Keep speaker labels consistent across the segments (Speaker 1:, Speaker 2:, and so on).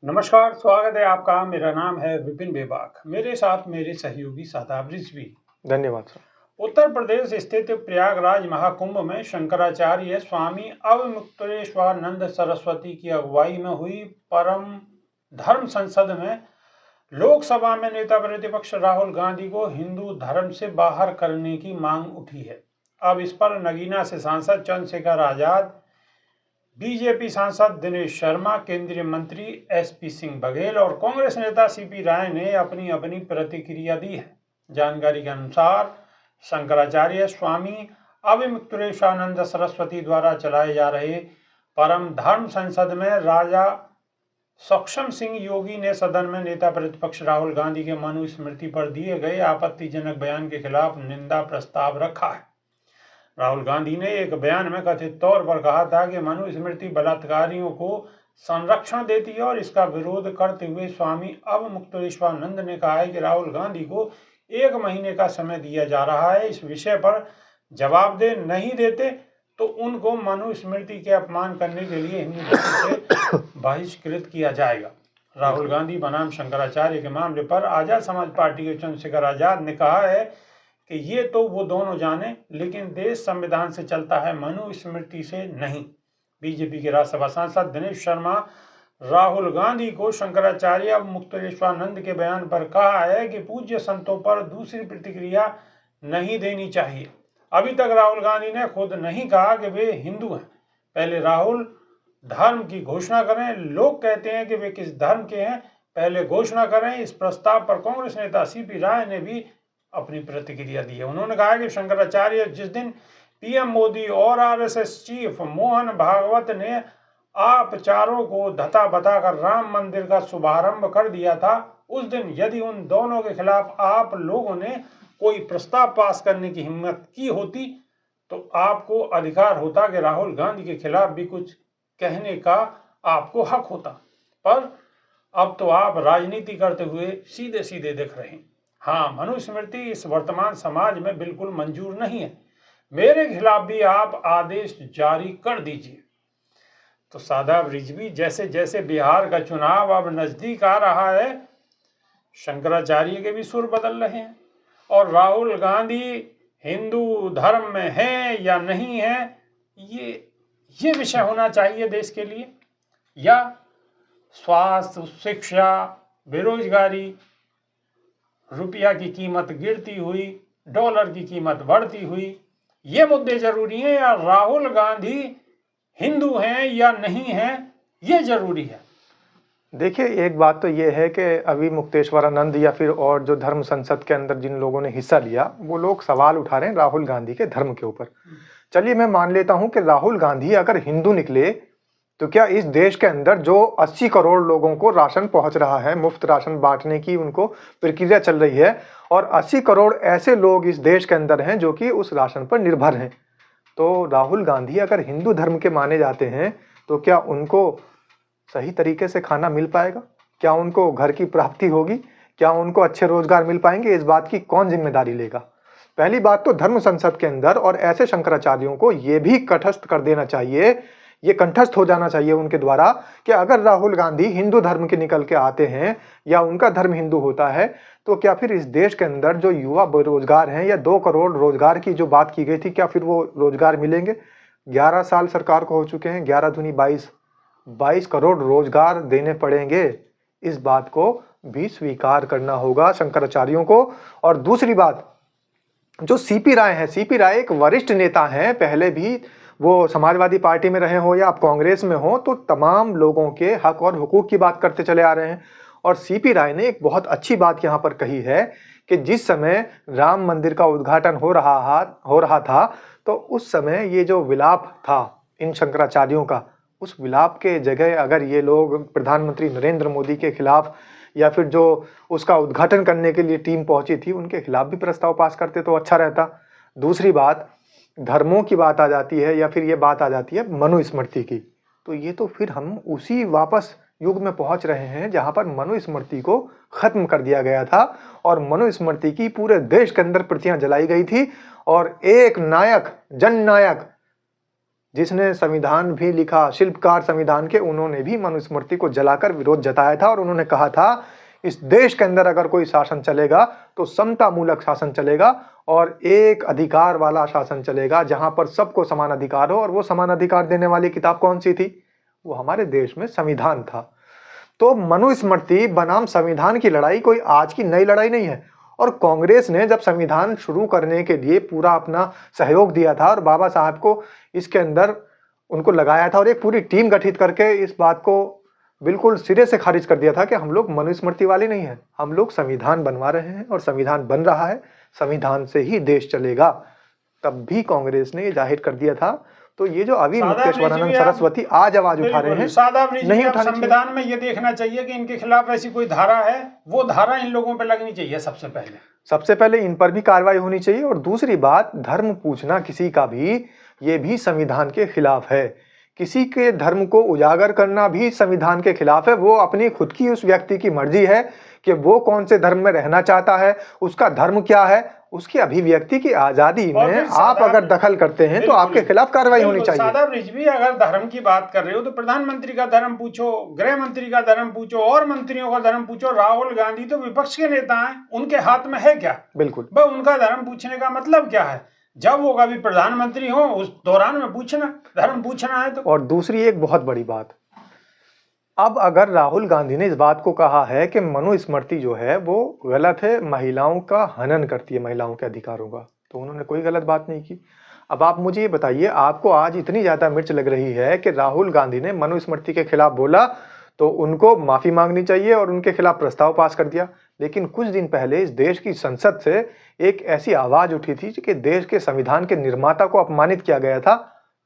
Speaker 1: नमस्कार, स्वागत है आपका। मेरा नाम है विपिन बेबाक। मेरे साथ मेरे सहयोगी शादाब रिजवी।
Speaker 2: धन्यवाद सर।
Speaker 1: उत्तर प्रदेश स्थित प्रयागराज महाकुंभ में शंकराचार्य स्वामी अवमुक्तेश्वरानंद सरस्वती की अगुवाई में हुई परम धर्म संसद में लोकसभा में नेता प्रतिपक्ष राहुल गांधी को हिंदू धर्म से बाहर करने की मांग उठी है। अब इस पर नगीना से सांसद चंद्रशेखर आजाद, बीजेपी सांसद दिनेश शर्मा, केंद्रीय मंत्री एसपी सिंह बघेल और कांग्रेस नेता सीपी राय ने अपनी अपनी प्रतिक्रिया दी है। जानकारी के अनुसार शंकराचार्य स्वामी अवमुक्तेश्वरानंद सरस्वती द्वारा चलाए जा रहे परम धर्म संसद में राजा सक्षम सिंह योगी ने सदन में नेता प्रतिपक्ष राहुल गांधी के मनुस्मृति पर दिए गए आपत्तिजनक बयान के खिलाफ निंदा प्रस्ताव रखा है। राहुल गांधी ने एक बयान में कथित तौर पर कहा था कि मनुस्मृति बलात्कारियों को संरक्षण देती है और इसका विरोध करते हुए स्वामी अवमुक्तेश्वरानंद ने कहा है कि राहुल गांधी को 1 महीने का समय दिया जा रहा है। इस विषय पर जवाबदेह नहीं देते तो उनको मनुस्मृति के अपमान करने के लिए हिंदू धर्म से बहिष्कृत किया जाएगा। राहुल गांधी बनाम शंकराचार्य के मामले पर आजाद समाज पार्टी के चंद्रशेखर आजाद ने कहा है कि ये तो वो दोनों जाने, लेकिन देश संविधान से चलता है, मनुस्मृति से नहीं। बीजेपी के राज्यसभा सांसद दिनेश शर्मा राहुल गांधी को शंकराचार्य अवमुक्तेश्वरानंद के बयान पर कहा है कि पूज्य संतों पर दूसरी प्रतिक्रिया नहीं देनी चाहिए। अभी तक राहुल गांधी ने खुद नहीं कहा कि वे हिंदू हैं। पहले राहुल धर्म की घोषणा करें। लोग कहते हैं कि वे किस धर्म के हैं, पहले घोषणा करें। इस प्रस्ताव पर कांग्रेस नेता सीपी राय ने भी अपनी प्रतिक्रिया दी है। उन्होंने कहा कि शंकराचार्य जिस दिन पीएम मोदी और आरएसएस चीफ मोहन भागवत ने आप चारों को धता बताकर राम मंदिर का शुभारंभ कर दिया था, उस दिन यदि उन दोनों के खिलाफ आप लोगों ने कोई प्रस्ताव पास करने की हिम्मत की होती तो आपको अधिकार होता कि राहुल गांधी के खिलाफ भी कुछ कहने का आपको हक होता। पर अब तो आप राजनीति करते हुए सीधे सीधे दिख रहे हैं। हाँ, मनुस्मृति इस वर्तमान समाज में बिल्कुल मंजूर नहीं है। मेरे खिलाफ भी आप आदेश जारी कर दीजिए। तो शादाब रिजवी, जैसे जैसे बिहार का चुनाव अब नजदीक आ रहा है, शंकराचार्य के भी सुर बदल रहे हैं और राहुल गांधी हिंदू धर्म में है या नहीं है, ये विषय होना चाहिए देश के लिए, या स्वास्थ्य, शिक्षा, बेरोजगारी, रुपया की कीमत गिरती हुई, डॉलर की कीमत बढ़ती हुई, ये मुद्दे जरूरी हैं, या राहुल गांधी हिंदू हैं या नहीं हैं, ये जरूरी है।
Speaker 2: देखिए, एक बात तो ये है कि अभी मुक्तेश्वरानंद या फिर और जो धर्म संसद के अंदर जिन लोगों ने हिस्सा लिया, वो लोग सवाल उठा रहे हैं राहुल गांधी के धर्म के ऊपर। चलिए, मैं मान लेता हूं कि राहुल गांधी अगर हिंदू निकले तो क्या इस देश के अंदर जो 80 करोड़ लोगों को राशन पहुंच रहा है, मुफ्त राशन बांटने की उनको प्रक्रिया चल रही है, और 80 करोड़ ऐसे लोग इस देश के अंदर हैं जो कि उस राशन पर निर्भर हैं, तो राहुल गांधी अगर हिंदू धर्म के माने जाते हैं तो क्या उनको सही तरीके से खाना मिल पाएगा? क्या उनको घर की प्राप्ति होगी? क्या उनको अच्छे रोजगार मिल पाएंगे? इस बात की कौन जिम्मेदारी लेगा? पहली बात तो धर्म संसद के अंदर और ऐसे शंकराचार्यों को ये भी कंठस्थ कर देना चाहिए, ये कंठस्थ हो जाना चाहिए उनके द्वारा कि अगर राहुल गांधी हिंदू धर्म के निकल के आते हैं या उनका धर्म हिंदू होता है तो क्या फिर इस देश के अंदर जो युवा बेरोजगार हैं या 2 करोड़ रोजगार की जो बात की गई थी, क्या फिर वो रोजगार मिलेंगे? 11 साल सरकार को हो चुके हैं, 11 दूनी 22 करोड़ रोजगार देने पड़ेंगे। इस बात को भी स्वीकार करना होगा शंकराचार्यों को। और दूसरी बात, जो सीपी राय है, सीपी राय एक वरिष्ठ नेता हैं, पहले भी वो समाजवादी पार्टी में रहे हो या आप कांग्रेस में हो, तो तमाम लोगों के हक और हुकूक की बात करते चले आ रहे हैं। और सीपी राय ने एक बहुत अच्छी बात यहाँ पर कही है कि जिस समय राम मंदिर का उद्घाटन हो रहा था तो उस समय ये जो विलाप था इन शंकराचार्यों का, उस विलाप के जगह अगर ये लोग प्रधानमंत्री नरेंद्र मोदी के खिलाफ या फिर जो उसका उद्घाटन करने के लिए टीम पहुंची थी उनके खिलाफ भी प्रस्ताव पास करते तो अच्छा रहता। दूसरी बात, धर्मों की बात आ जाती है या फिर ये बात आ जाती है मनुस्मृति की, तो ये तो फिर हम उसी वापस युग में पहुंच रहे हैं जहां पर मनुस्मृति को खत्म कर दिया गया था और मनुस्मृति की पूरे देश के अंदर प्रतियां जलाई गई थी और एक नायक, जननायक जिसने संविधान भी लिखा, शिल्पकार संविधान के, उन्होंने भी मनुस्मृति को जलाकर विरोध जताया था और उन्होंने कहा था इस देश के अंदर अगर कोई शासन चलेगा तो समता मूलक शासन चलेगा और एक अधिकार वाला शासन चलेगा जहां पर सबको समान अधिकार हो। और वो समान अधिकार देने वाली किताब कौन सी थी? वो हमारे देश में संविधान था। तो मनुस्मृति बनाम संविधान की लड़ाई कोई आज की नई लड़ाई नहीं है। और कांग्रेस ने जब संविधान शुरू करने के लिए पूरा अपना सहयोग दिया था और बाबा साहब को इसके अंदर उनको लगाया था और एक पूरी टीम गठित करके इस बात को बिल्कुल सिरे से खारिज कर दिया था कि हम लोग मनुस्मृति वाले नहीं हैं, हम लोग संविधान बनवा रहे हैं और संविधान बन रहा है, संविधान से ही देश चलेगा, तब भी कांग्रेस ने ये जाहिर कर दिया था। तो ये जो अभी मुक्तेश्वरानंद सरस्वती आज आवाज उठा रहे हैं, नहीं उठानी।
Speaker 1: संविधान में ये देखना चाहिए कि इनके खिलाफ ऐसी कोई धारा है, वो धारा इन लोगों पे लगनी चाहिए। सबसे पहले
Speaker 2: इन पर भी कार्रवाई होनी चाहिए। और दूसरी बात, धर्म पूछना किसी का भी, ये भी संविधान के खिलाफ है। किसी के धर्म को उजागर करना भी संविधान के खिलाफ है। वो अपनी खुद की उस व्यक्ति की मर्जी है कि वो कौन से धर्म में रहना चाहता है, उसका धर्म क्या है, उसकी अभिव्यक्ति की आजादी में आप अगर दखल करते हैं तो आपके खिलाफ कार्रवाई होनी चाहिए।
Speaker 1: सादाब रिजवी, अगर धर्म की बात कर रहे हो तो प्रधानमंत्री का धर्म पूछो, गृह मंत्री का धर्म पूछो और मंत्रियों का धर्म पूछो। राहुल गांधी तो विपक्ष के नेता हैं, उनके हाथ में है क्या?
Speaker 2: बिल्कुल,
Speaker 1: भाई उनका धर्म पूछने का मतलब क्या है? जब वो कभी प्रधानमंत्री हो उस दौरान में पूछना, धर्म पूछना है तो।
Speaker 2: और दूसरी एक बहुत बड़ी बात, अब अगर राहुल गांधी ने इस बात को कहा है कि मनुस्मृति जो है वो गलत है, महिलाओं का हनन करती है, महिलाओं के अधिकारों का, तो उन्होंने कोई गलत बात नहीं की। अब आप मुझे ये बताइए, आपको आज इतनी ज्यादा मिर्च लग रही है कि राहुल गांधी ने मनुस्मृति के खिलाफ बोला तो उनको माफी मांगनी चाहिए और उनके खिलाफ प्रस्ताव पास कर दिया। लेकिन कुछ दिन पहले इस देश की संसद से एक ऐसी आवाज उठी थी कि देश के संविधान के निर्माता को अपमानित किया गया था।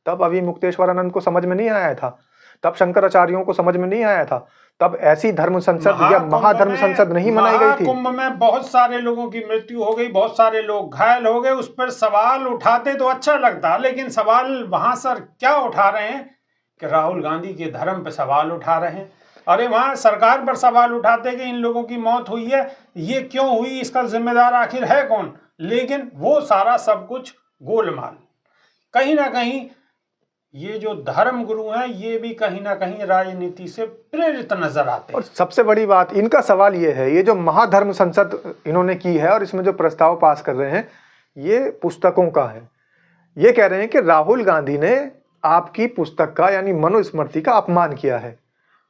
Speaker 2: तब अभी मुक्तेश्वरानंद को समझ में नहीं आया था, तब शंकराचार्यों को समझ में नहीं आया था, तब ऐसी धर्म संसद या महाधर्म संसद नहीं मनाई गई थी।
Speaker 1: कुंभ में बहुत सारे लोगों की मृत्यु हो गई, बहुत सारे लोग घायल हो गए। उस पर सवाल उठाते तो अच्छा लगता, लेकिन सवाल वहां सर क्या उठा रहे हैं कि राहुल गांधी के धर्म पे सवाल उठा रहे हैं। अरे वहां सरकार पर सवाल उठाते कि इन लोगों की मौत हुई है, ये क्यों हुई, इसका जिम्मेदार आखिर है कौन? लेकिन वो सारा सब कुछ गोलमाल। कहीं ना कहीं ये जो धर्म गुरु हैं ये भी कहीं ना कहीं राजनीति से प्रेरित नजर आते हैं।
Speaker 2: और सबसे बड़ी बात, इनका सवाल ये है, ये जो महाधर्म संसद इन्होंने की है और इसमें जो प्रस्ताव पास कर रहे हैं ये पुस्तकों का है। ये कह रहे हैं कि राहुल गांधी ने आपकी पुस्तक का यानी मनुस्मृति का अपमान किया है।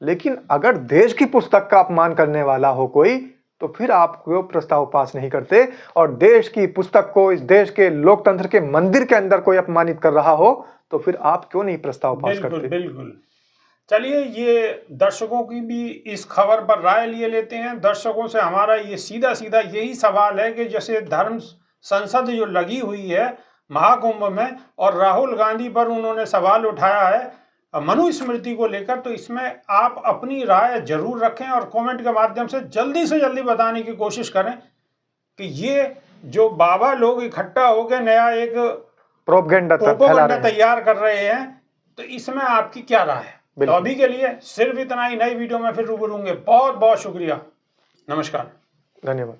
Speaker 2: लेकिन अगर देश की पुस्तक का अपमान करने वाला हो कोई तो फिर आप क्यों प्रस्ताव पास नहीं करते? और देश की पुस्तक को, इस देश के लोकतंत्र के मंदिर के अंदर कोई अपमानित कर रहा हो तो फिर आप क्यों नहीं प्रस्ताव पास करते?
Speaker 1: बिल्कुल। चलिए, ये दर्शकों की भी इस खबर पर राय लिए लेते हैं। दर्शकों से हमारा ये सीधा सीधा यही सवाल है कि जैसे धर्म संसद जो लगी हुई है महाकुंभ में और राहुल गांधी पर उन्होंने सवाल उठाया है मनुस्मृति को लेकर, तो इसमें आप अपनी राय जरूर रखें और कमेंट के माध्यम से जल्दी बताने की कोशिश करें कि ये जो बाबा लोग इकट्ठा होकर नया एक प्रोपेगेंडा तैयार कर रहे हैं, तो इसमें आपकी क्या राय है? तो अभी के लिए सिर्फ इतना ही। नई वीडियो में फिर रूबरू होंगे। बहुत बहुत शुक्रिया, नमस्कार,
Speaker 2: धन्यवाद।